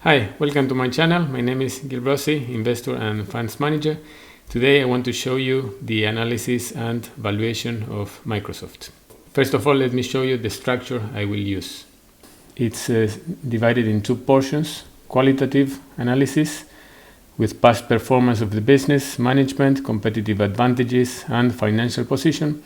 Hi, welcome to my channel. My name is Gil Rossi, investor and funds manager. Today I want to show you the analysis and valuation of Microsoft. First of all, let me show you the structure I will use. It's divided in two portions: qualitative analysis with past performance of the business, management, competitive advantages and financial position,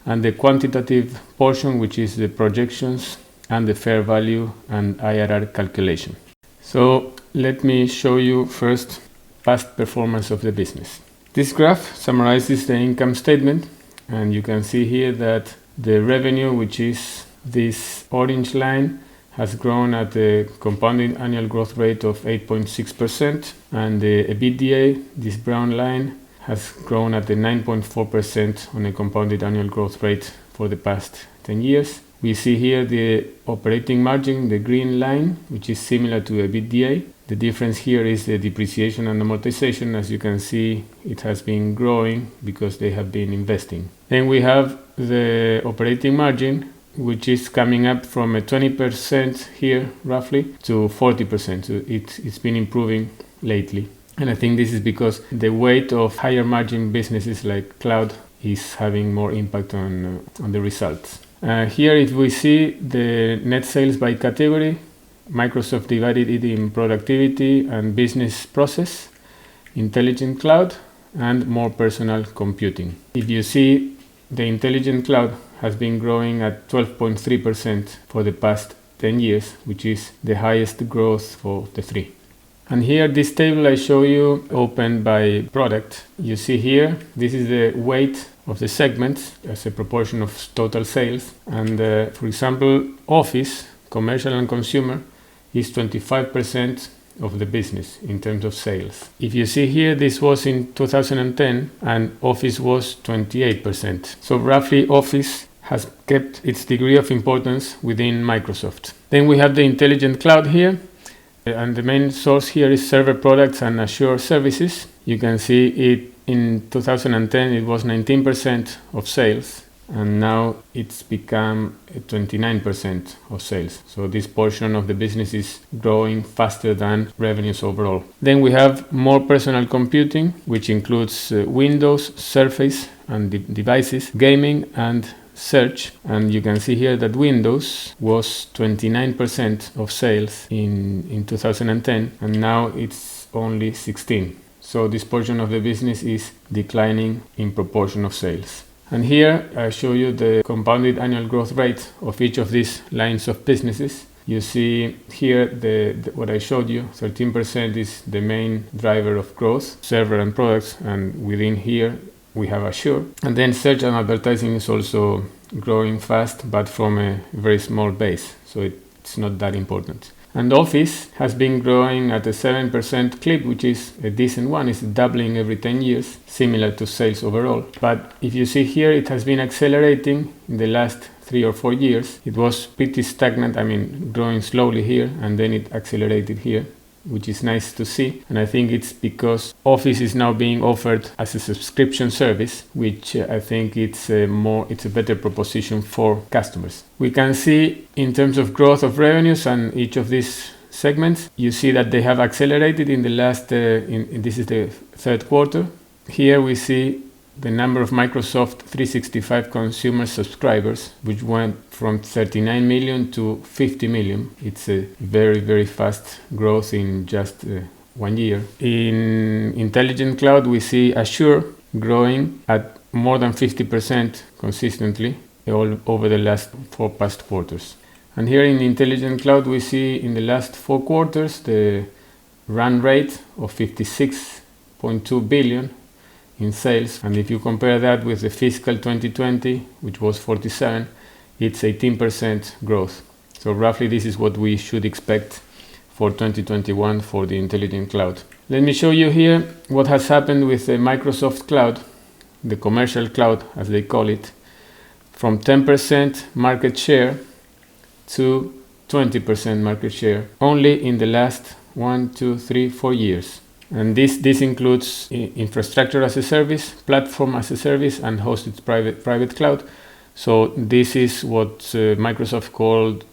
and the quantitative portion, which is the projections and the fair value and IRR calculation. So let me show you first past performance of the business. This graph summarizes the income statement, and you can see here that the revenue, which is this orange line, has grown at a compounded annual growth rate of 8.6%, and the EBITDA, this brown line, has grown at a 9.4% on a compounded annual growth rate for the past 10 years. We see here the operating margin, the green line, which is similar to EBITDA. The difference here is the depreciation and amortization. As you can see, it has been growing because they have been investing. Then we have the operating margin, which is coming up from a 20% here roughly to 40%. So it's been improving lately. And I think this is because the weight of higher margin businesses like cloud is having more impact on the results. Here, if we see the net sales by category, Microsoft divided it in productivity and business process, intelligent cloud, and more personal computing. If you see, the intelligent cloud has been growing at 12.3% for the past 10 years, which is the highest growth for the three. And here, this table I show you open by product. You see here, this is the weight of the segments as a proportion of total sales. And for example, Office, commercial and consumer, is 25% of the business in terms of sales. If you see here, this was in 2010 and Office was 28%. So roughly Office has kept its degree of importance within Microsoft. Then we have the intelligent cloud here. And the main source here is server products and Azure services. You can see it in 2010, it was 19% of sales, and now it's become 29% of sales. So this portion of the business is growing faster than revenues overall. Then we have more personal computing, which includes Windows, Surface and devices, gaming and search. And you can see here that Windows was 29% of sales in 2010, and now it's only 16%. So this portion of the business is declining in proportion of sales. And here I show you the compounded annual growth rate of each of these lines of businesses. You see here what I showed you, 13% is the main driver of growth, server and products, and within here we have Azure. And then search and advertising is also growing fast, but from a very small base, so it's not that important. And Office has been growing at a 7% clip, which is a decent one. It's doubling every 10 years, similar to sales overall. But if you see here, it has been accelerating in the last 3 or 4 years. It was pretty stagnant, growing slowly here, and then it accelerated here, which is nice to see. And I think it's because Office is now being offered as a subscription service, which I think it's a better proposition for customers. We can see in terms of growth of revenues and each of these segments, you see that they have accelerated in the last, this is the third quarter. Here we see the number of Microsoft 365 consumer subscribers, which went from 39 million to 50 million. It's a very, very fast growth in just 1 year. In Intelligent Cloud, we see Azure growing at more than 50% consistently all over the last 4 past quarters. And here in Intelligent Cloud, we see in the last 4 quarters the run rate of 56.2 billion in sales, and if you compare that with the fiscal 2020, which was 47, it's 18% growth. So roughly this is what we should expect for 2021 for the Intelligent Cloud. Let me show you here what has happened with the Microsoft Cloud, the commercial cloud as they call it, from 10% market share to 20% market share only in the last 1, 2, 3, 4 years. And this includes infrastructure as a service, platform as a service, and hosted private cloud. So this is what Microsoft called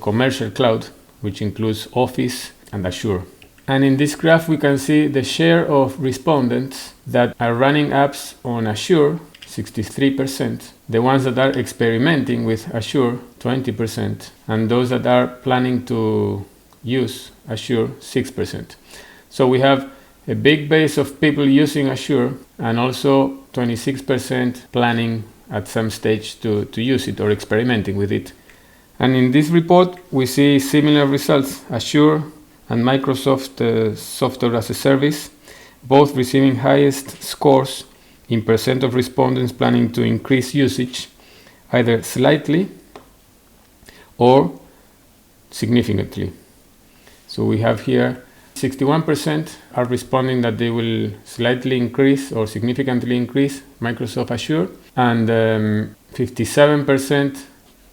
commercial cloud, which includes Office and Assure. And in this graph, we can see the share of respondents that are running apps on Assure, 63%, the ones that are experimenting with Assure, 20%, and those that are planning to use Assure, 6%. So we have a big base of people using Assure and also 26% planning at some stage to use it or experimenting with it. And in this report, we see similar results. Assure and Microsoft Software as a Service, both receiving highest scores in percent of respondents planning to increase usage, either slightly or significantly. So we have here 61% are responding that they will slightly increase or significantly increase Microsoft Azure, and 57%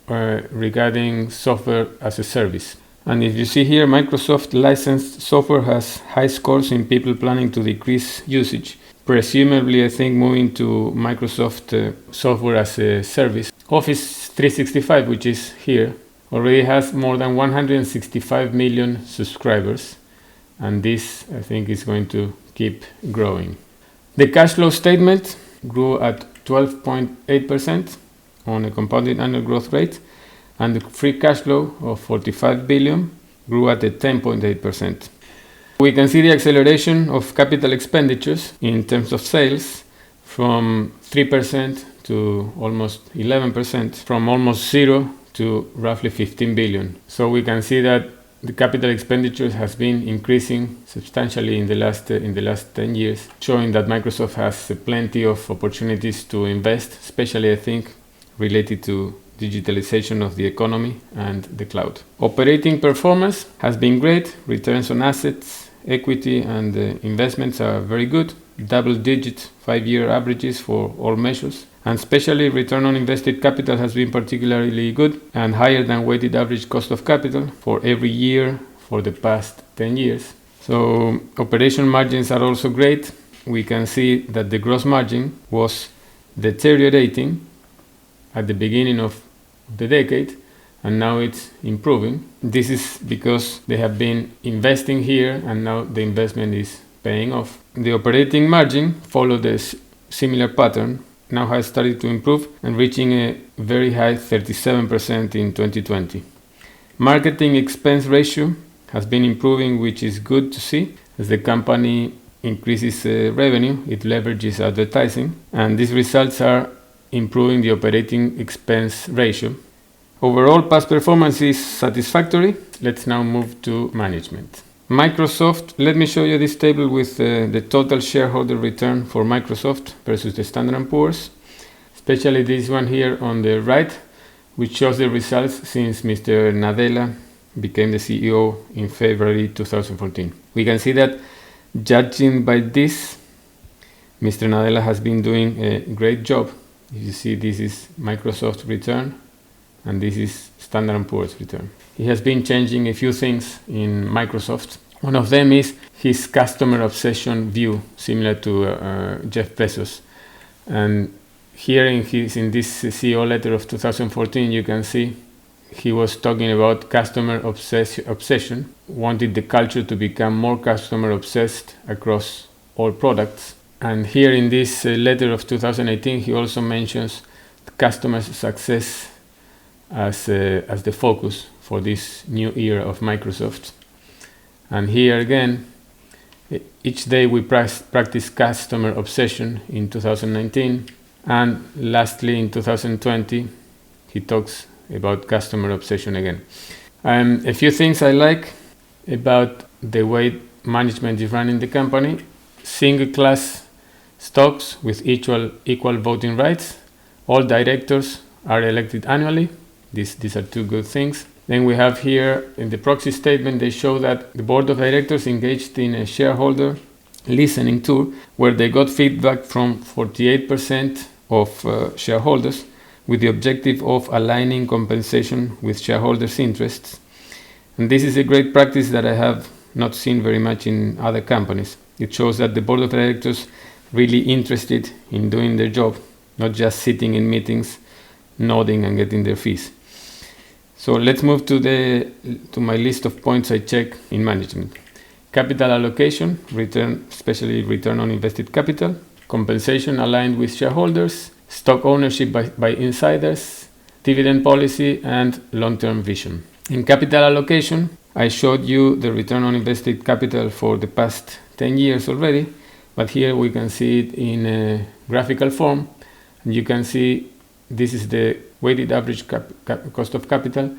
regarding software as a service. And if you see here, Microsoft licensed software has high scores in people planning to decrease usage. Presumably, I think moving to Microsoft software as a service. Office 365, which is here, already has more than 165 million subscribers. And this, I think, is going to keep growing. The cash flow statement grew at 12.8% on a compounded annual growth rate, and the free cash flow of 45 billion grew at a 10.8%. We can see the acceleration of capital expenditures in terms of sales from 3% to almost 11%, from almost zero to roughly 15 billion. So we can see that the capital expenditures has been increasing substantially in the last 10 years, showing that Microsoft has plenty of opportunities to invest, especially I think related to digitalization of the economy and the cloud. Operating performance has been great. Returns on assets, equity and investments are very good. Double-digit 5-year averages for all measures. And especially return on invested capital has been particularly good and higher than weighted average cost of capital for every year for the past 10 years. So operation margins are also great. We can see that the gross margin was deteriorating at the beginning of the decade, and now it's improving. This is because they have been investing here and now the investment is paying off. The operating margin followed a similar pattern, now has started to improve and reaching a very high 37% in 2020. Marketing expense ratio has been improving, which is good to see. As the company increases revenue, it leverages advertising, and these results are improving the operating expense ratio. Overall, past performance is satisfactory. Let's now move to management. Microsoft, let me show you this table with the total shareholder return for Microsoft versus the Standard & Poor's, especially this one here on the right, which shows the results since Mr. Nadella became the CEO in February 2014. We can see that, judging by this, Mr. Nadella has been doing a great job. You see, this is Microsoft return and this is Standard & Poor's return. He has been changing a few things in Microsoft. One of them is his customer obsession view, similar to Jeff Bezos. And here in this CEO letter of 2014, you can see he was talking about customer obsession, wanted the culture to become more customer obsessed across all products. And here in this letter of 2018, he also mentions customer success as the focus for this new era of Microsoft. And here again, each day we practice customer obsession in 2019, and lastly in 2020 he talks about customer obsession again. A few things I like about the way management is running the company: single class stocks with equal voting rights. All directors are elected annually. These are two good things. Then we have here in the proxy statement, they show that the board of directors engaged in a shareholder listening tour where they got feedback from 48% of shareholders with the objective of aligning compensation with shareholders' interests. And this is a great practice that I have not seen very much in other companies. It shows that the board of directors really interested in doing their job, not just sitting in meetings, nodding and getting their fees. So let's move to my list of points I check in management. Capital allocation, return, especially return on invested capital, compensation aligned with shareholders, stock ownership by insiders, dividend policy, and long-term vision. In capital allocation, I showed you the return on invested capital for the past 10 years already, but here we can see it in a graphical form. And you can see this is the weighted average cost of capital,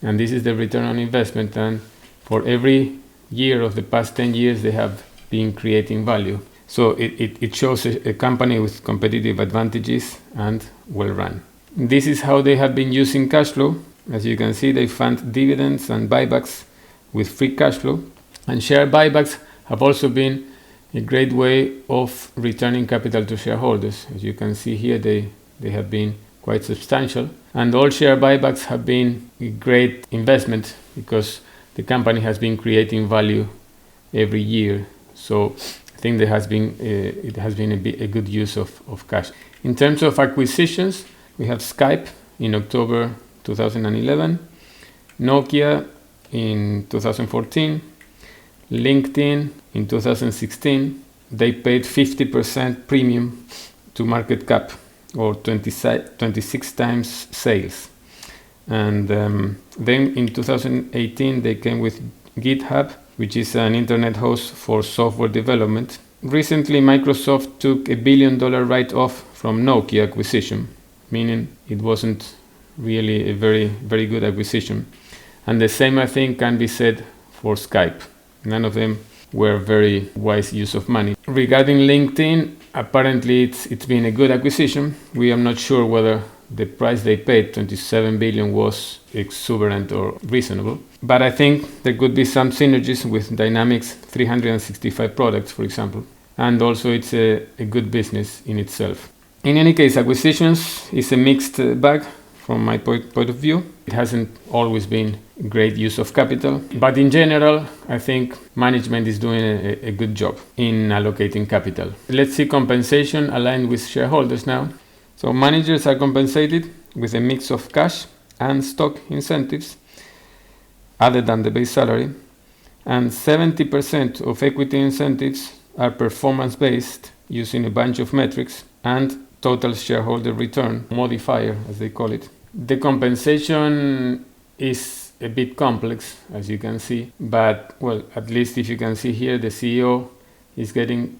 and this is the return on investment. And for every year of the past 10 years, they have been creating value. So it shows a company with competitive advantages and well run. This is how they have been using cash flow. As you can see, they fund dividends and buybacks with free cash flow. And share buybacks have also been a great way of returning capital to shareholders. As you can see here, they have been quite substantial. And all share buybacks have been a great investment because the company has been creating value every year. So I think it has been a good use of cash. In terms of acquisitions, we have Skype in October 2011, Nokia in 2014, LinkedIn in 2016. They paid 50% premium to market cap, or 26 times sales. And then in 2018 they came with GitHub, which is an internet host for software development. Recently Microsoft took $1 billion write-off from Nokia acquisition, meaning it wasn't really a very good acquisition. And the same, I think, can be said for Skype. None of them were very wise use of money. Regarding LinkedIn, apparently it's been a good acquisition. We are not sure whether the price they paid, 27 billion, was exuberant or reasonable. But I think there could be some synergies with Dynamics 365 products, for example. And also it's a good business in itself. In any case, acquisitions is a mixed bag from my point of view. It hasn't always been great use of capital. But in general, I think management is doing a good job in allocating capital. Let's see compensation aligned with shareholders now. So managers are compensated with a mix of cash and stock incentives other than the base salary, and 70% of equity incentives are performance-based using a bunch of metrics and total shareholder return modifier, as they call it. The compensation is a bit complex, as you can see, but well, at least if you can see here, the CEO is getting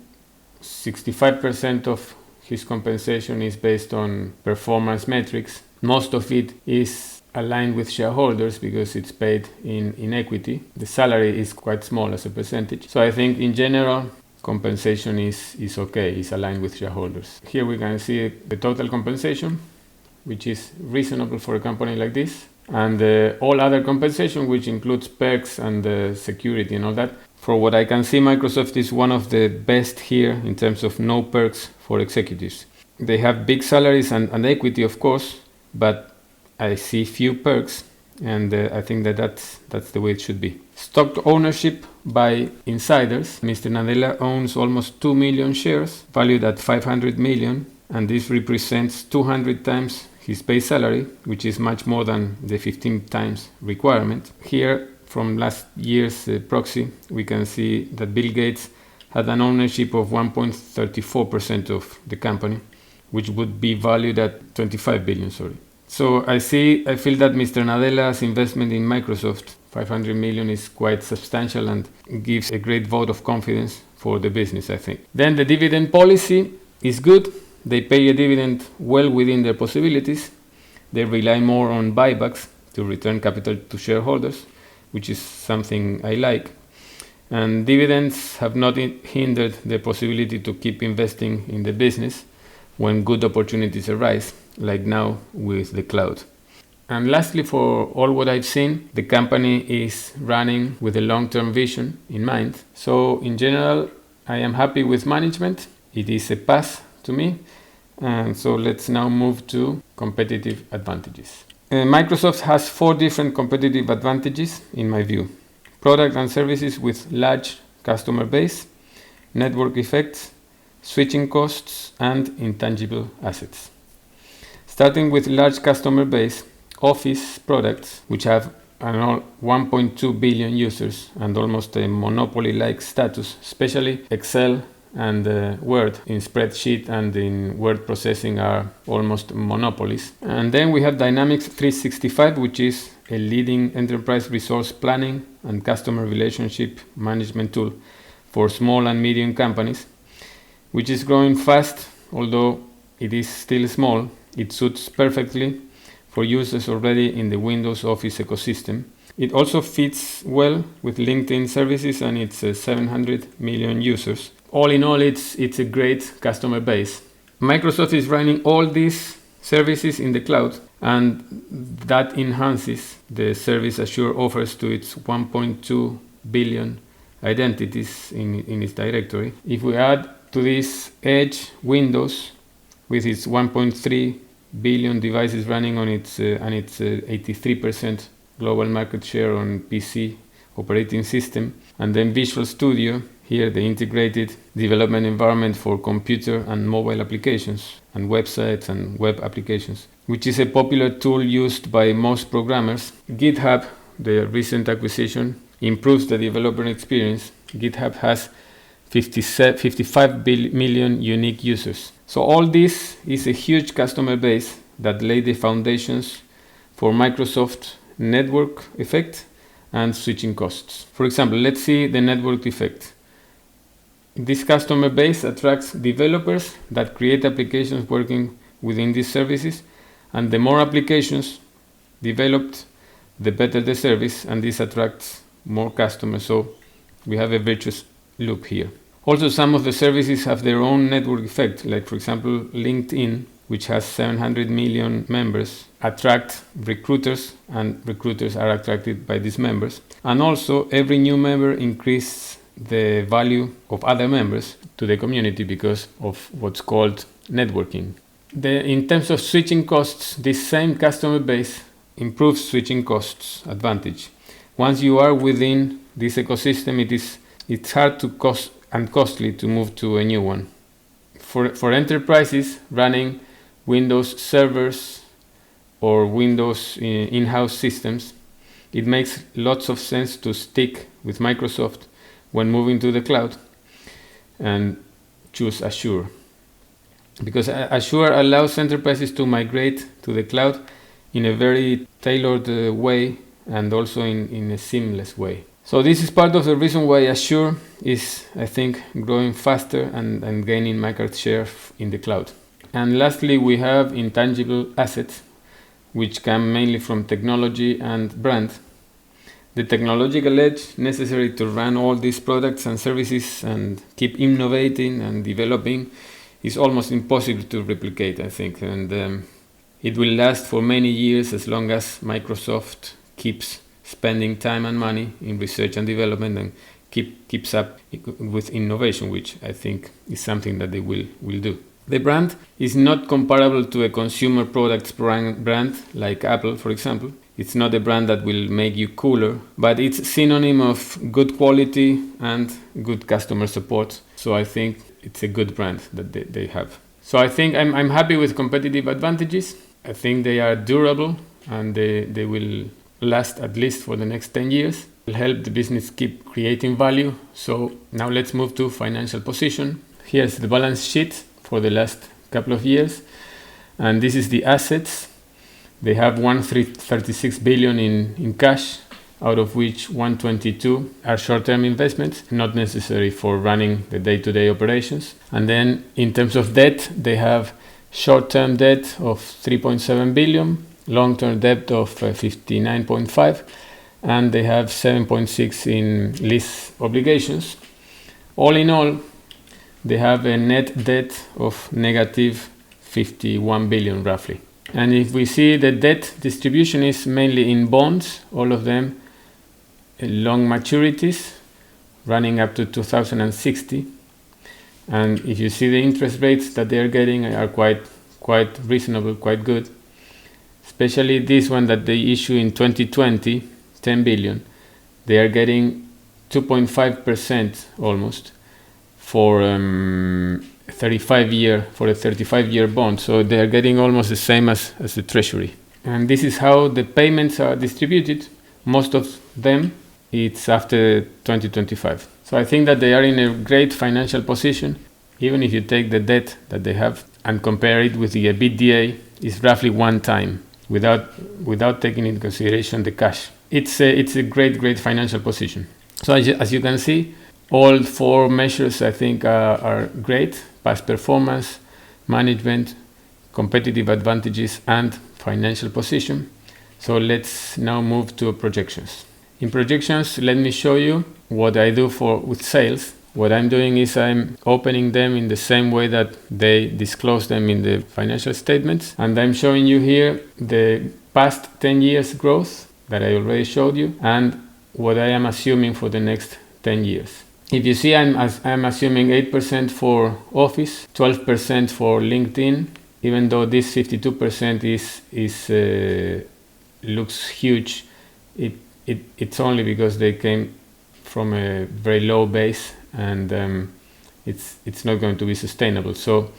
65% of his compensation is based on performance metrics. Most of it is aligned with shareholders because it's paid in equity. The salary is quite small as a percentage. So I think in general, compensation is okay, is aligned with shareholders. Here we can see the total compensation, which is reasonable for a company like this. And all other compensation, which includes perks and security and all that. For what I can see, Microsoft is one of the best here in terms of no perks for executives. They have big salaries and equity, of course, but I see few perks, and I think that's the way it should be. Stock ownership by insiders. Mr. Nadella owns almost 2 million shares, valued at 500 million, and this represents 200 times his base salary, which is much more than the 15 times requirement. Here, from last year's proxy, we can see that Bill Gates had an ownership of 1.34% of the company, which would be valued at 25 billion, So I feel that Mr. Nadella's investment in Microsoft, 500 million, is quite substantial and gives a great vote of confidence for the business, I think. Then the dividend policy is good. They pay a dividend well within their possibilities. They rely more on buybacks to return capital to shareholders, which is something I like. And dividends have not hindered the possibility to keep investing in the business when good opportunities arise, like now with the cloud. And lastly, for all what I've seen, the company is running with a long-term vision in mind. So in general, I am happy with management. It is a pass to me. And so let's now move to competitive advantages. Microsoft has 4 different competitive advantages, in my view. Product and services with large customer base, network effects, switching costs, and intangible assets. Starting with large customer base, Office products, which have 1.2 billion users and almost a monopoly-like status, especially Excel and Word in spreadsheet and in word processing are almost monopolies. And then we have Dynamics 365, which is a leading enterprise resource planning and customer relationship management tool for small and medium companies, which is growing fast. Although it is still small, it suits perfectly for users already in the Windows Office ecosystem. It also fits well with LinkedIn services and its 700 million users. All in all, it's a great customer base. Microsoft is running all these services in the cloud, and that enhances the service Azure offers to its 1.2 billion identities in its directory. If we add to this Edge Windows with its 1.3 billion devices running on its 83% global market share on PC operating system, and then Visual Studio, here the integrated development environment for computer and mobile applications and websites and web applications, which is a popular tool used by most programmers. GitHub, the recent acquisition, improves the developer experience. GitHub has 55 million unique users. So all this is a huge customer base that laid the foundations for Microsoft network effect and switching costs. For example, let's see the network effect. This customer base attracts developers that create applications working within these services, and the more applications developed, the better the service, and this attracts more customers. So we have a virtuous loop here. Also, some of the services have their own network effect, like for example LinkedIn, which has 700 million members, attract recruiters, and recruiters are attracted by these members. And also every new member increases the value of other members to the community because of what's called networking. In terms of switching costs, this same customer base improves switching costs advantage. Once you are within this ecosystem, it's hard to costly to move to a new one. For enterprises running Windows servers or Windows in-house systems, it makes lots of sense to stick with Microsoft when moving to the cloud and choose Azure. Because Azure allows enterprises to migrate to the cloud in a very tailored way and also in a seamless way. So this is part of the reason why Azure is, I think, growing faster and gaining market share in the cloud. And lastly, we have intangible assets, which come mainly from technology and brand. The technological edge necessary to run all these products and services and keep innovating and developing is almost impossible to replicate, I think. And it will last for many years as long as Microsoft keeps spending time and money in research and development and keeps up with innovation, which I think is something that they will do. The brand is not comparable to a consumer products brand like Apple, for example. It's not a brand that will make you cooler, but it's a synonym of good quality and good customer support. So I think it's a good brand that they have. So I think I'm happy with competitive advantages. I think they are durable and they will last at least for the next 10 years. Will help the business keep creating value. So now let's move to financial position. Here's the balance sheet for the last couple of years, and this is the assets. They have 136 billion in cash, out of which 122 are short-term investments, not necessary for running the day-to-day operations. And then in terms of debt, they have short-term debt of 3.7 billion, long-term debt of 59.5, and they have 7.6 in lease obligations. All in all, they have a net debt of negative 51 billion roughly. And if we see the debt distribution is mainly in bonds, all of them long maturities running up to 2060. And if you see the interest rates that they are getting are quite reasonable, quite good. Especially this one that they issue in 2020, 10 billion. They are getting 2.5% almost for a 35-year bond. So they are getting almost the same as the treasury. And this is how the payments are distributed. Most of them, it's after 2025. So I think that they are in a great financial position. Even if you take the debt that they have and compare it with the EBITDA, it's roughly 1 time without taking into consideration the cash. It's a great financial position. So as you can see, all 4 measures I think are great: past performance, management, competitive advantages, and financial position. So let's now move to projections. In projections, let me show you what I do with sales. What I'm doing is I'm opening them in the same way that they disclose them in the financial statements. And I'm showing you here the past 10 years growth that I already showed you and what I am assuming for the next 10 years. If you see, I'm assuming 8% for Office, 12% for LinkedIn, even though this 52% looks huge. It's only because they came from a very low base, and it's not going to be sustainable. So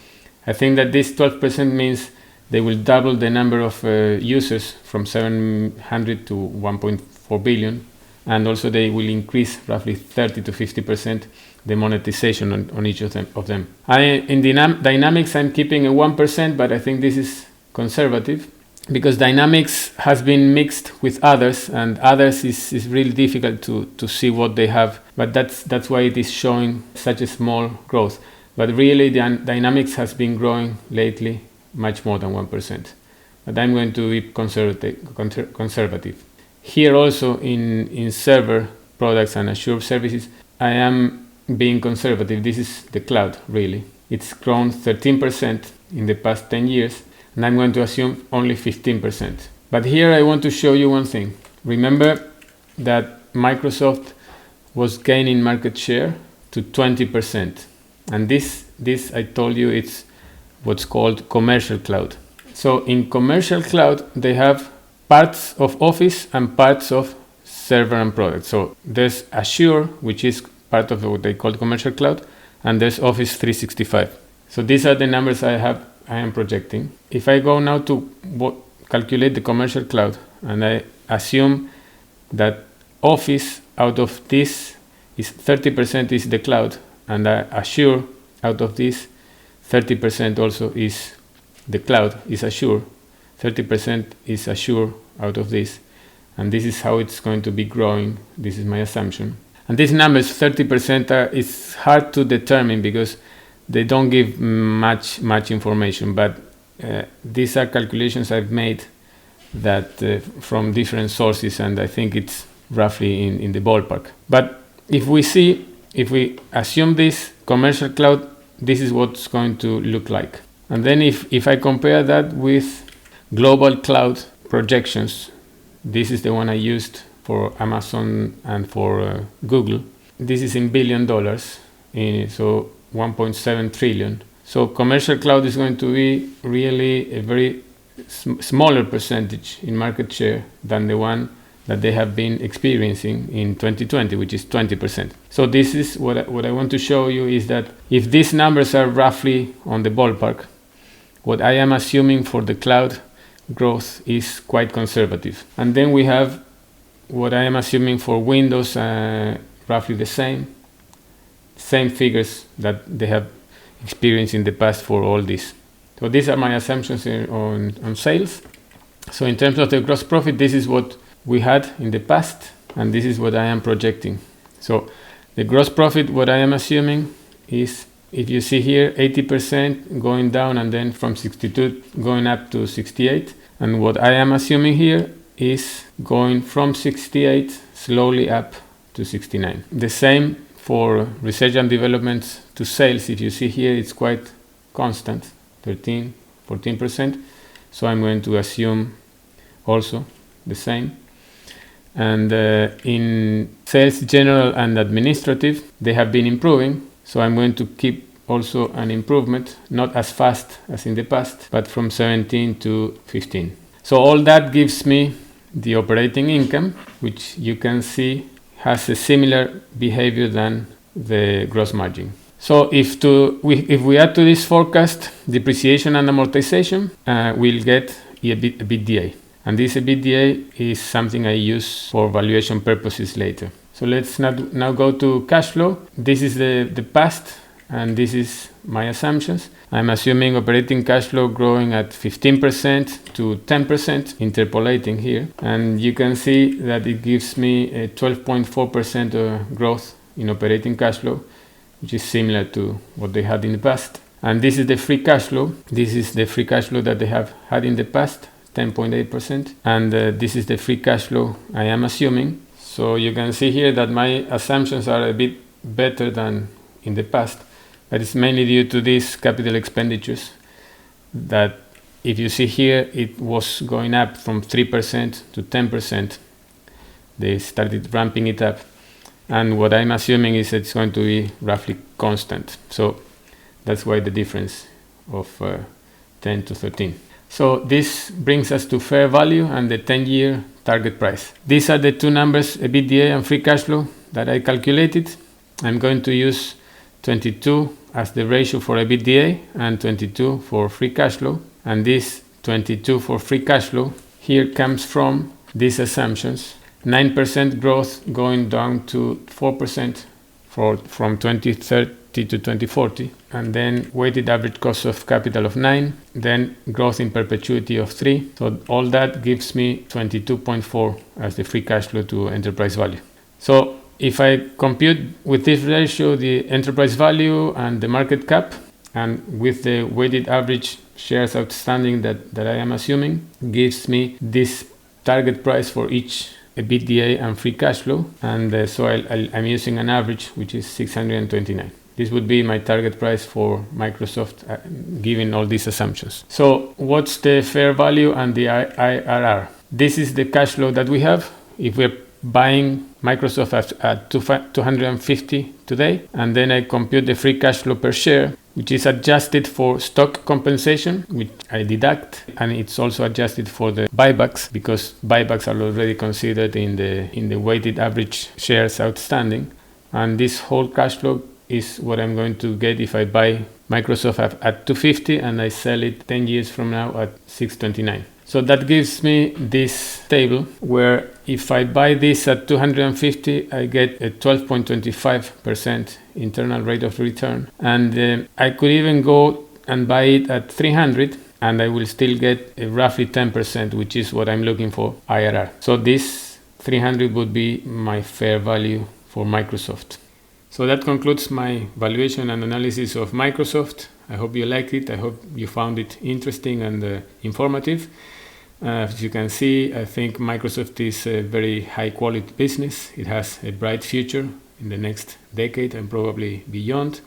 I think that this 12% means they will double the number of users from 700 to 1.4 billion, and also they will increase roughly 30 to 50% the monetization on each of them. In Dynamics, I'm keeping a 1%, but I think this is conservative because Dynamics has been mixed with others, and others is really difficult to see what they have. But that's why it is showing such a small growth. But really, the Dynamics has been growing lately much more than 1%. But I'm going to be conservative. Here also in server products and Azure services, I am being conservative. This is the cloud, really. It's grown 13% in the past 10 years, and I'm going to assume only 15%. But here I want to show you one thing. Remember that Microsoft was gaining market share to 20%. And this I told you, it's what's called commercial cloud. So in commercial cloud, they have parts of Office and parts of server and product. So there's Azure, which is part of what they call commercial cloud, and there's Office 365. So these are the numbers I am projecting. If I go now to calculate the commercial cloud, and I assume that Office out of this is 30% is the cloud, and Azure out of this 30% also is the cloud, is Azure. 30% is Azure out of this, and this is how it's going to be growing. This is my assumption. And these numbers, 30%, it's hard to determine because they don't give much information, but these are calculations I've made that from different sources, and I think it's roughly in the ballpark. But if we assume this commercial cloud, this is what's going to look like. And then if I compare that with global cloud projections, this is the one I used for Amazon and for Google. This is in $1 billion, so 1.7 trillion. So commercial cloud is going to be really a very smaller percentage in market share than the one that they have been experiencing in 2020, which is 20%. So this is what I want to show you, is that if these numbers are roughly on the ballpark, what I am assuming for the cloud growth is quite conservative. And then we have what I am assuming for Windows, roughly the same figures that they have experienced in the past for all this. So these are my assumptions on sales. So in terms of the gross profit, this is what we had in the past, and this is what I am projecting. So the gross profit, what I am assuming is, if you see here, 80% going down and then from 62 going up to 68. And what I am assuming here is going from 68 slowly up to 69. The same for research and development to sales. If you see here, it's quite constant, 14%. So I'm going to assume also the same. And in sales general and administrative, they have been improving. So I'm going to keep also an improvement, not as fast as in the past, but from 17 to 15. So all that gives me the operating income, which you can see has a similar behavior than the gross margin. So if we add to this forecast depreciation and amortization, we'll get EBITDA. And this EBITDA is something I use for valuation purposes later. So let's now go to cash flow. This is the past, and this is my assumptions. I'm assuming operating cash flow growing at 15% to 10%, interpolating here. And you can see that it gives me a 12.4% growth in operating cash flow, which is similar to what they had in the past. And this is the free cash flow. This is the free cash flow that they have had in the past, 10.8%. And this is the free cash flow I am assuming. So you can see here that my assumptions are a bit better than in the past. But it's mainly due to these capital expenditures that, if you see here, it was going up from 3% to 10%. They started ramping it up. And what I'm assuming is it's going to be roughly constant. So that's why the difference of 10 to 13. So this brings us to fair value and the 10-year target price. These are the two numbers, EBITDA and free cash flow, that I calculated. I'm going to use 22 as the ratio for EBITDA and 22 for free cash flow. And this 22 for free cash flow here comes from these assumptions. 9% growth going down to 4% from 2030 to 2040. And then weighted average cost of capital of 9. Then growth in perpetuity of 3. So all that gives me 22.4 as the free cash flow to enterprise value. So if I compute with this ratio the enterprise value and the market cap, and with the weighted average shares outstanding that I am assuming, gives me this target price for each EBITDA and free cash flow. And so I'm using an average, which is 629. This would be my target price for Microsoft, given all these assumptions. So what's the fair value and the IRR? This is the cash flow that we have. If we're buying Microsoft at 250 today, and then I compute the free cash flow per share, which is adjusted for stock compensation, which I deduct, and it's also adjusted for the buybacks, because buybacks are already considered in the weighted average shares outstanding. And this whole cash flow is what I'm going to get if I buy Microsoft at 250 and I sell it 10 years from now at 629. So that gives me this table where if I buy this at 250, I get a 12.25% internal rate of return. And I could even go and buy it at 300 and I will still get a roughly 10%, which is what I'm looking for, IRR. So this 300 would be my fair value for Microsoft. So that concludes my valuation and analysis of Microsoft. I hope you liked it. I hope you found it interesting and informative. As you can see, I think Microsoft is a very high quality business. It has a bright future in the next decade and probably beyond.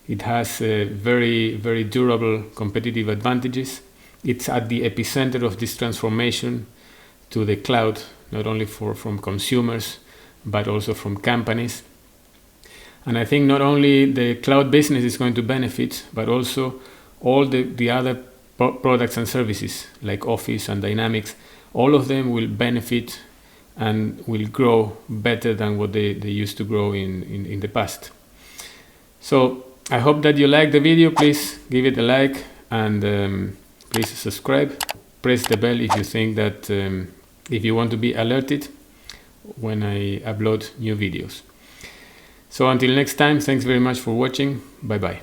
It has very, very durable competitive advantages. It's at the epicenter of this transformation to the cloud, not only from consumers, but also from companies. And I think not only the cloud business is going to benefit, but also all the other products and services like Office and Dynamics, all of them will benefit and will grow better than what they used to grow in the past. So I hope that you like the video. Please give it a like and please subscribe. Press the bell if you think that if you want to be alerted when I upload new videos. So until next time, thanks very much for watching. Bye bye.